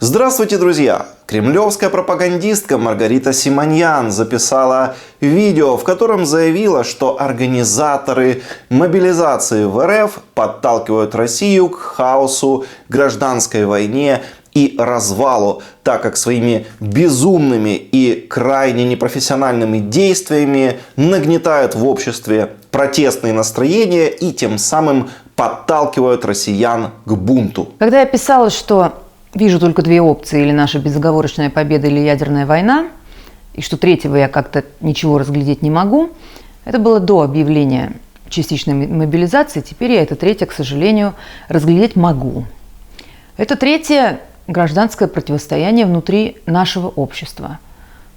Здравствуйте, друзья! Кремлевская пропагандистка Маргарита Симоньян записала видео, в котором заявила, что организаторы мобилизации в РФ подталкивают Россию к хаосу, гражданской войне и развалу, так как своими безумными и крайне непрофессиональными действиями нагнетают в обществе протестные настроения и тем самым подталкивают россиян к бунту. Когда я писала, что вижу только две опции: или наша безоговорочная победа, или ядерная война, и что третьего я как-то ничего разглядеть не могу, это было до объявления частичной мобилизации. Теперь я это третье, к сожалению, разглядеть могу. Это третье – гражданское противостояние внутри нашего общества,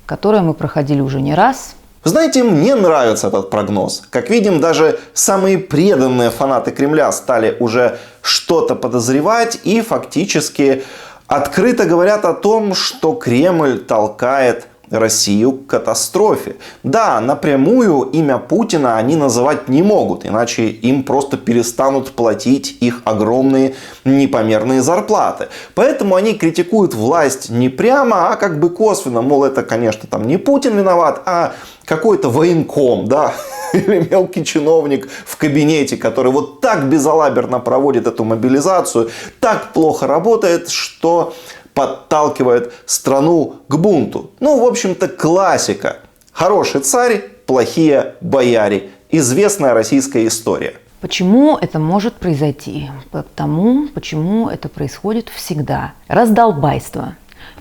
которое мы проходили уже не раз. Знаете, мне нравится этот прогноз. Как видим, даже самые преданные фанаты Кремля стали уже что-то подозревать и фактически открыто говорят о том, что Кремль толкает Россию к катастрофе. Да, напрямую имя Путина они называть не могут, иначе им просто перестанут платить их огромные непомерные зарплаты. Поэтому они критикуют власть не прямо, а как бы косвенно. Мол, это, конечно, там не Путин виноват, а какой-то военком, да, или мелкий чиновник в кабинете, который вот так безалаберно проводит эту мобилизацию, так плохо работает, что подталкивает страну к бунту. Ну, в общем-то, классика. Хороший царь, плохие бояре. Известная российская история. Почему это может произойти? Потому, почему это происходит всегда. Раздолбайство.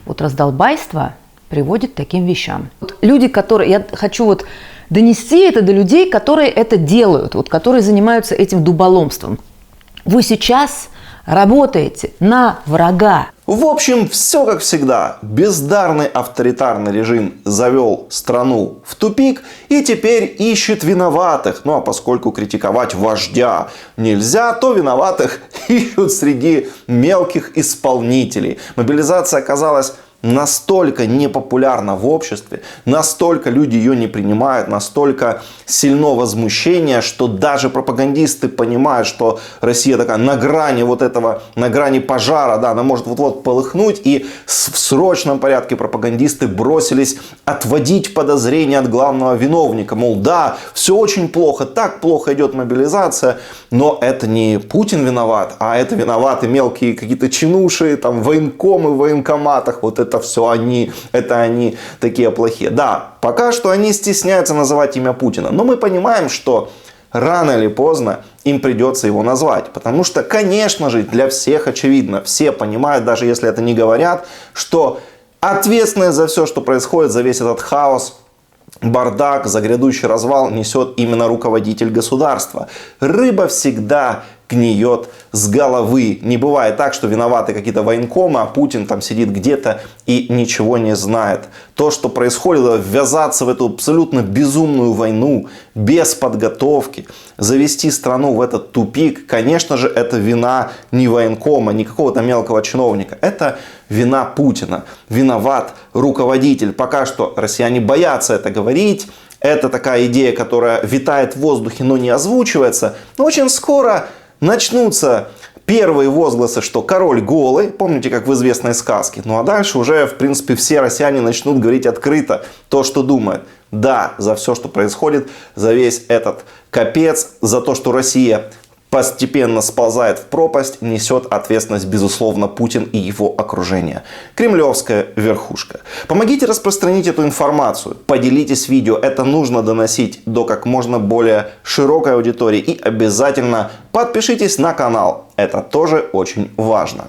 Вот раздолбайство приводит к таким вещам. Вот люди, которые... Я хочу донести это до людей, которые это делают, которые занимаются этим дуболомством. Вы сейчас работаете на врага. В общем, все как всегда. Бездарный авторитарный режим завел страну в тупик и теперь ищет виноватых. Ну а поскольку критиковать вождя нельзя, то виноватых ищут среди мелких исполнителей. Мобилизация оказалась настолько непопулярна в обществе, настолько люди ее не принимают, настолько сильно возмущение, что даже пропагандисты понимают, что Россия такая на грани на грани пожара, да, она может вот-вот полыхнуть, и в срочном порядке пропагандисты бросились отводить подозрения от главного виновника. Мол, да, все очень плохо, так плохо идет мобилизация, но это не Путин виноват, а это виноваты мелкие какие-то чинуши, там, военкомы в военкоматах, вот это все они такие плохие. Да, пока что они стесняются называть имя Путина, но мы понимаем, что рано или поздно им придется его назвать. Потому что, конечно же, для всех очевидно, все понимают, даже если это не говорят, что ответственность за все, что происходит, за весь этот хаос, бардак, за грядущий развал несет именно руководитель государства. Рыба всегда гниет с головы. Не бывает так, что виноваты какие-то военкомы, а Путин там сидит где-то и ничего не знает. То, что происходило, ввязаться в эту абсолютно безумную войну без подготовки, завести страну в этот тупик, конечно же, это вина не военкома, не какого-то мелкого чиновника. Это вина Путина. Виноват руководитель. Пока что россияне боятся это говорить. Это такая идея, которая витает в воздухе, но не озвучивается. Но очень скоро начнутся первые возгласы, что король голый. Помните, как в известной сказке. Ну а дальше уже, в принципе, все россияне начнут говорить открыто то, что думают. Да, за все, что происходит, за весь этот капец, за то, что Россия постепенно сползает в пропасть, несет ответственность, безусловно, Путин и его окружение. Кремлевская верхушка. Помогите распространить эту информацию. Поделитесь видео. Это нужно доносить до как можно более широкой аудитории. И обязательно подпишитесь на канал. Это тоже очень важно.